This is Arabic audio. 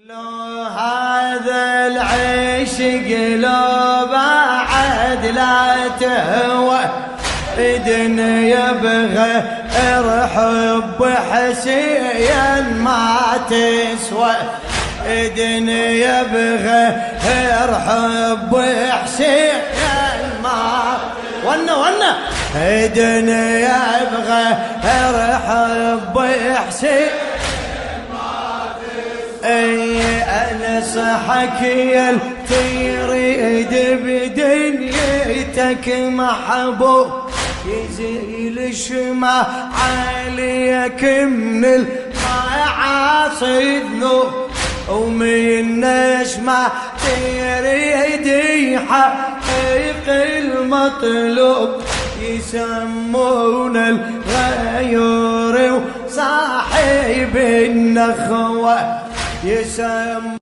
لو هذا العشق لو بعد لا تهوى إذن يبغى حب حسين ما تسوى إذن يبغى حب حسين ما ونا إذن يبغى حب حسين اي انصحك يا تريد بدنيتك محبوب يزيل شمع عليك من المعاصي ذنوب ومن نشمع تريد يحقق المطلوب يسمون الغيور وصاحب النخوة يسمون